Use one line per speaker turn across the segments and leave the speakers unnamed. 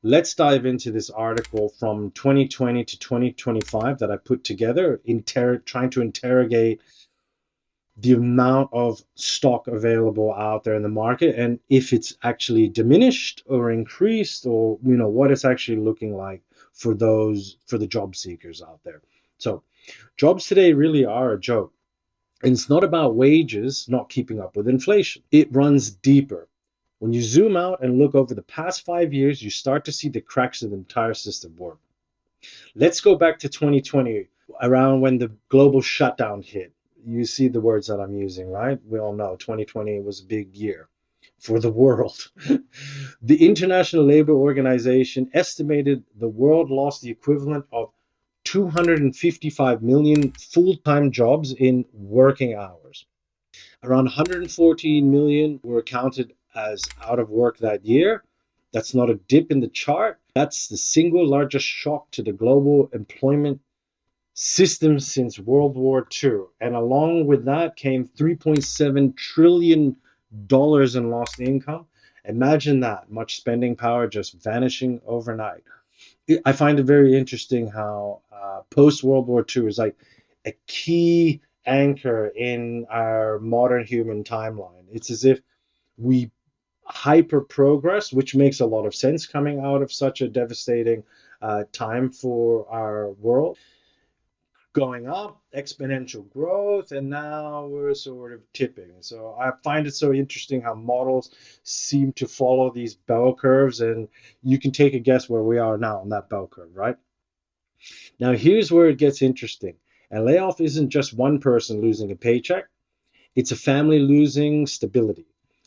Let's dive into this article from 2020 to 2025 that I put together, trying to interrogate the amount of stock available out there in the market and if it's actually diminished or increased, or what it's actually looking like for the job seekers out there. So jobs today really are a joke. And it's not about wages not keeping up with inflation. It runs deeper. When you zoom out and look over the past 5 years, you start to see the cracks in the entire system work. Let's go back to 2020, around when the global shutdown hit. You see the words that I'm using, right? We all know 2020 was a big year for the world. The International Labor Organization estimated the world lost the equivalent of 255 million full-time jobs in working hours. Around 114 million were counted as out of work that year. That's not a dip in the chart. That's the single largest shock to the global employment system since World War II. And along with that came $3.7 trillion in lost income. Imagine that much spending power just vanishing overnight. I find it very interesting how post World War II is like a key anchor in our modern human timeline. It's as if we hyper progress, which makes a lot of sense coming out of such a devastating time for our world. Going up, exponential growth, and now we're sort of tipping. So I find it so interesting how models seem to follow these bell curves, and you can take a guess where we are now on that bell curve, right? Now, here's where it gets interesting. A layoff isn't just one person losing a paycheck, it's a family losing stability.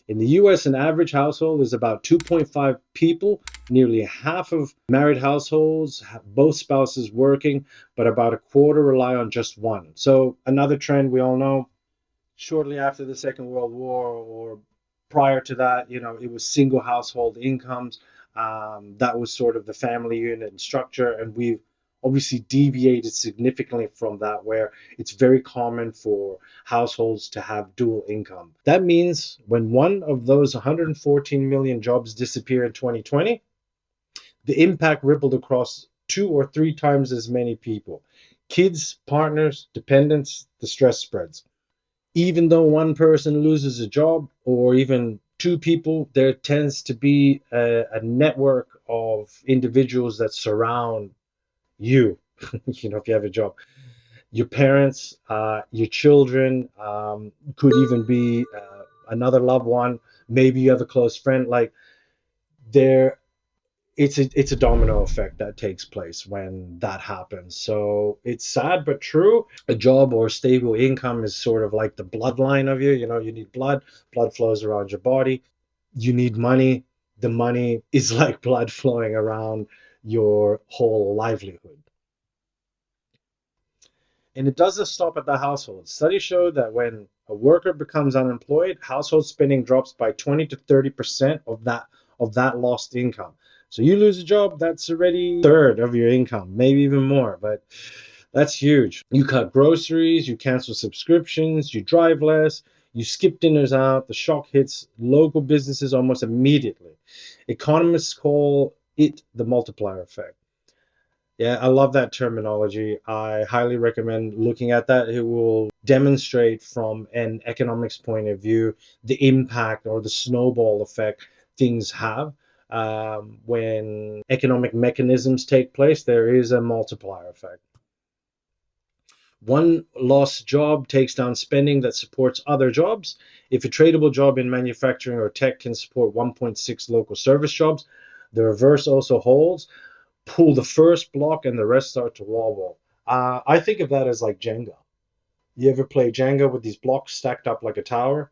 In the US, an average household is about 2.5 people. Nearly half of married households have both spouses working, but about a quarter rely on just one. So, another trend we all know, shortly after the Second World War or prior to that, it was single household incomes. That was sort of the family unit and structure. And we've obviously deviated significantly from that, where it's very common for households to have dual income. That means when one of those 114 million jobs disappear in 2020, the impact rippled across 2 or 3 times as many people. Kids, partners, dependents, the stress spreads. Even though one person loses a job, or even two people, there tends to be a network of individuals that surround you, if you have a job. Your parents, your children, could even be another loved one. Maybe you have a close friend. Like there, it's a domino effect that takes place when that happens. So it's sad but true. A job or stable income is sort of like the bloodline of you. You need blood. Blood flows around your body. You need money. The money is like blood flowing around your whole livelihood. And it doesn't stop at the household. Studies show that when a worker becomes unemployed, household spending drops by 20 to 30% of that lost income. So you lose a job, that's already a third of your income, maybe even more, but that's huge. You cut groceries, you cancel subscriptions, you drive less, you skip dinners out. The shock hits local businesses almost immediately. Economists call it the multiplier effect. Yeah, I love that terminology. I highly recommend looking at that. It will demonstrate from an economics point of view the impact or the snowball effect things have. When economic mechanisms take place, there is a multiplier effect. One lost job takes down spending that supports other jobs. If a tradable job in manufacturing or tech can support 1.6 local service jobs, the reverse also holds. Pull the first block and the rest start to wobble. I think of that as like Jenga. You ever play Jenga with these blocks stacked up like a tower?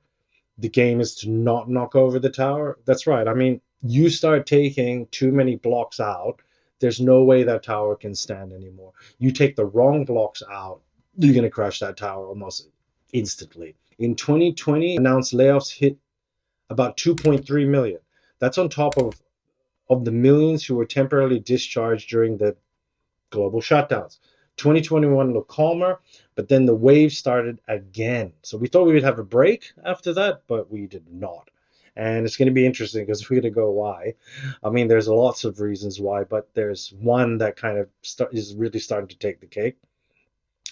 The game is to not knock over the tower. That's right. I mean, you start taking too many blocks out, there's no way that tower can stand anymore. You take the wrong blocks out, you're going to crash that tower almost instantly. In 2020, announced layoffs hit about 2.3 million. That's on top of the millions who were temporarily discharged during the global shutdowns. 2021 looked calmer, but then the wave started again. So we thought we would have a break after that, but we did not. And it's going to be interesting because we're going to go why. I mean, there's lots of reasons why, but there's one that kind of is really starting to take the cake.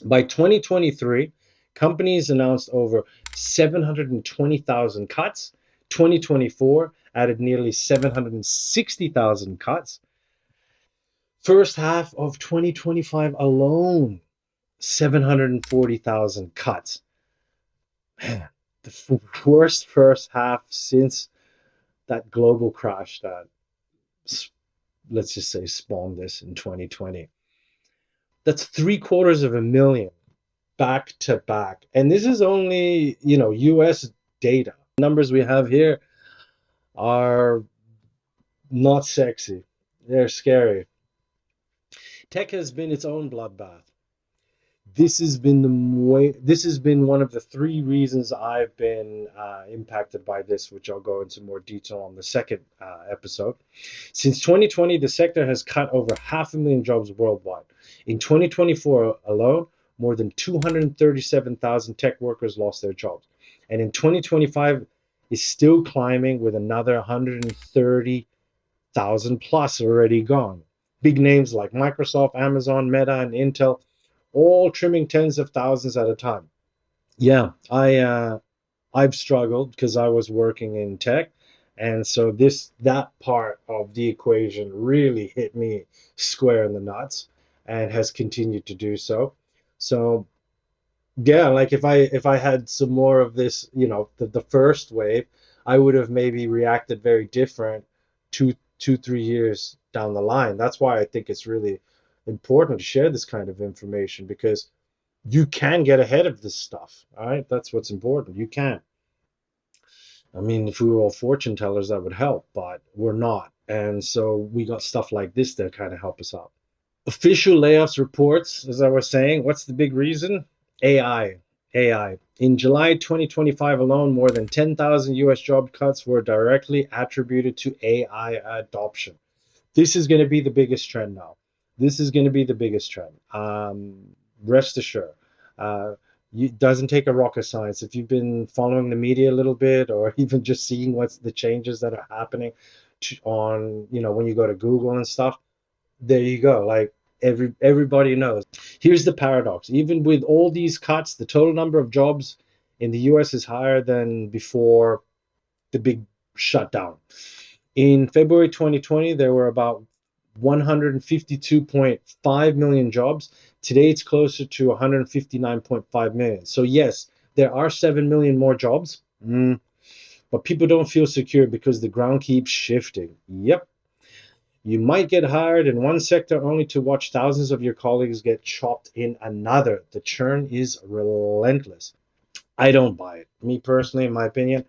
By 2023, companies announced over 720,000 cuts. 2024 added nearly 760,000 cuts. First half of 2025 alone, 740,000 cuts. Man, the worst first half since that global crash that, let's just say, spawned this in 2020. That's 750,000 back to back. And this is only, US data. Numbers we have here are not sexy. They're scary. Tech has been its own bloodbath. This has been one of the three reasons I've been impacted by this, which I'll go into more detail on the second episode. Since 2020, the sector has cut over 500,000 jobs worldwide. In 2024 alone, more than 237,000 tech workers lost their jobs, and in 2025 is still climbing with another 130,000 plus already gone. Big names like Microsoft, Amazon, Meta, and Intel all trimming tens of thousands at a time. Yeah, I've struggled because I was working in tech, and so that part of the equation really hit me square in the nuts, and has continued to do so. So yeah, like if I had some more of this, the first wave, I would have maybe reacted very different 3 years down the line. That's why I think it's really important to share this kind of information, because you can get ahead of this stuff. All right, that's what's important. You can. I mean, if we were all fortune tellers, that would help, but we're not. And so we got stuff like this that kind of help us out. Official layoffs reports, as I was saying, what's the big reason? AI. AI. In July 2025 alone, more than 10,000 US job cuts were directly attributed to AI adoption. This is going to be the biggest trend now. This is going to be the biggest trend. Rest assured. It doesn't take a rocket science. If you've been following the media a little bit, or even just seeing what's the changes that are happening on, when you go to Google and stuff, there you go. Like everybody knows. Here's the paradox. Even with all these cuts, the total number of jobs in the US is higher than before the big shutdown. In February 2020, there were about 152.5 million jobs. Today, it's closer to 159.5 million. So yes, there are 7 million more jobs, but people don't feel secure because the ground keeps shifting. Yep. You might get hired in one sector only to watch thousands of your colleagues get chopped in another. The churn is relentless. I don't buy it. Me personally, in my opinion,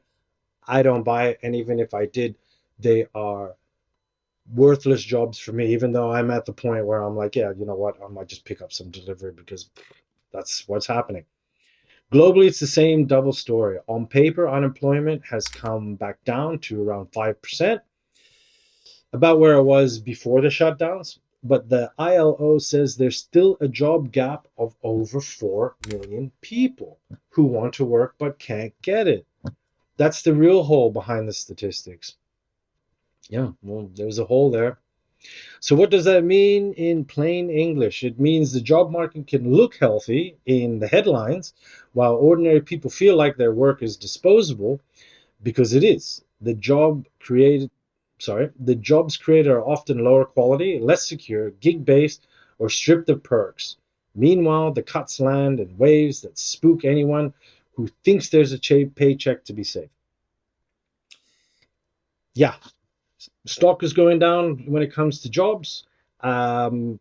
I don't buy it. And even if I did, they are worthless jobs for me, even though I'm at the point where I'm like, yeah, you know what? I might just pick up some delivery because that's what's happening. Globally, it's the same double story. On paper, unemployment has come back down to around 5%, about where it was before the shutdowns. But the ILO says there's still a job gap of over 4 million people who want to work but can't get it. That's the real hole behind the statistics. Yeah, well, there's a hole there. So what does that mean in plain English? It means the job market can look healthy in the headlines, while ordinary people feel like their work is disposable, because it is. The jobs created are often lower quality, less secure, gig-based, or stripped of perks. Meanwhile, the cuts land in waves that spook anyone who thinks there's a paycheck to be safe. Yeah, stock is going down when it comes to jobs. The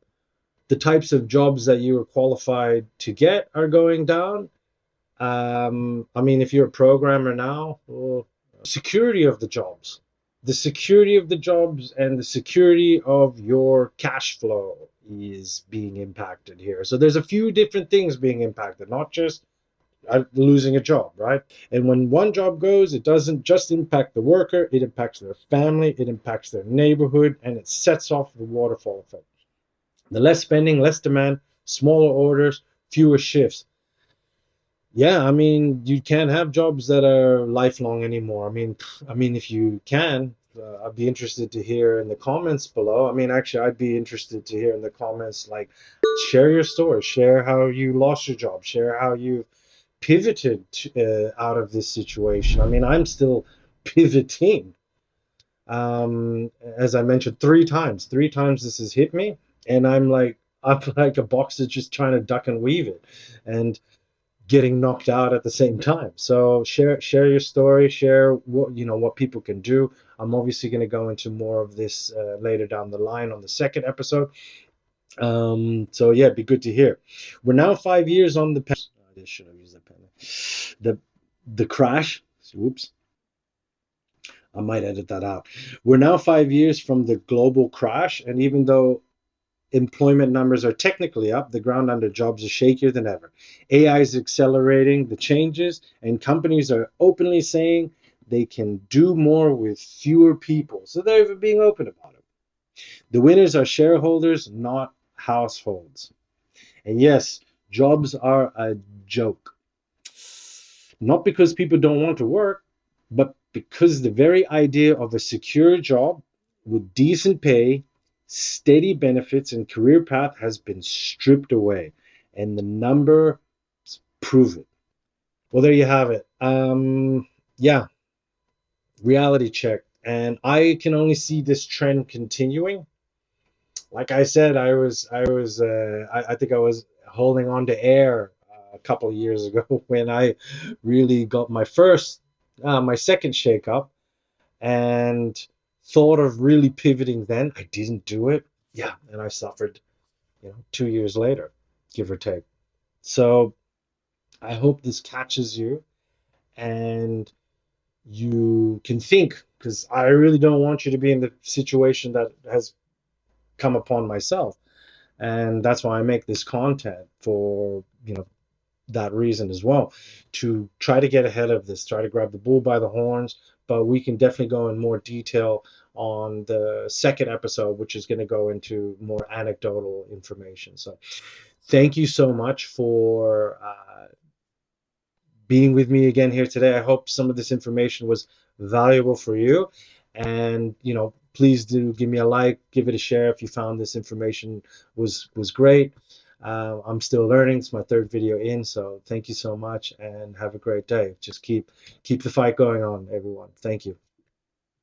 types of jobs that you are qualified to get are going down. I mean, if you're a programmer now, well, security of the jobs, and the security of your cash flow is being impacted here. So there's a few different things being impacted, not just losing a job, right? And when one job goes, it doesn't just impact the worker, it impacts their family, it impacts their neighborhood, and it sets off the waterfall effect. The less spending, less demand, smaller orders, fewer shifts. Yeah, I mean, you can't have jobs that are lifelong anymore. I mean, if you can, I'd be interested to hear in the comments below. I mean, actually, I'd be interested to hear in the comments, like, share your story, share how you lost your job, share how you pivoted out of this situation. I mean, I'm still pivoting. As I mentioned, three times this has hit me, and I'm like, I'm like a boxer just trying to duck and weave it. And getting knocked out at the same time. So share your story, share what people can do. I'm obviously going to go into more of this later down the line on the second episode. So yeah, it'd be good to hear. We're now 5 years on the I should have used the pen. The crash. Whoops. I might edit that out. We're now 5 years from the global crash, and even though employment numbers are technically up, the ground under jobs is shakier than ever. AI is accelerating the changes, and companies are openly saying they can do more with fewer people. So they're even being open about it. The winners are shareholders, not households. And yes, jobs are a joke. Not because people don't want to work, but because the very idea of a secure job with decent pay, steady benefits, and career path has been stripped away. And the numbers prove it. Well, there you have it. Yeah, reality check. And I can only see this trend continuing. Like I said, I think I was holding on to air a couple of years ago when I really got my second shakeup, and thought of really pivoting. Then I didn't do it. Yeah, and I suffered, 2 years later, give or take. So I hope this catches you and you can think, because I really don't want you to be in the situation that has come upon myself. And that's why I make this content, for that reason as well, to try to get ahead of this, try to grab the bull by the horns. But we can definitely go in more detail on the second episode, which is going to go into more anecdotal information. So thank you so much for being with me again here today. I hope some of this information was valuable for you. And, please do give me a like, give it a share if you found this information was great. I'm still learning. It's my third video in, so thank you so much and have a great day. Just keep the fight going on, everyone. Thank you.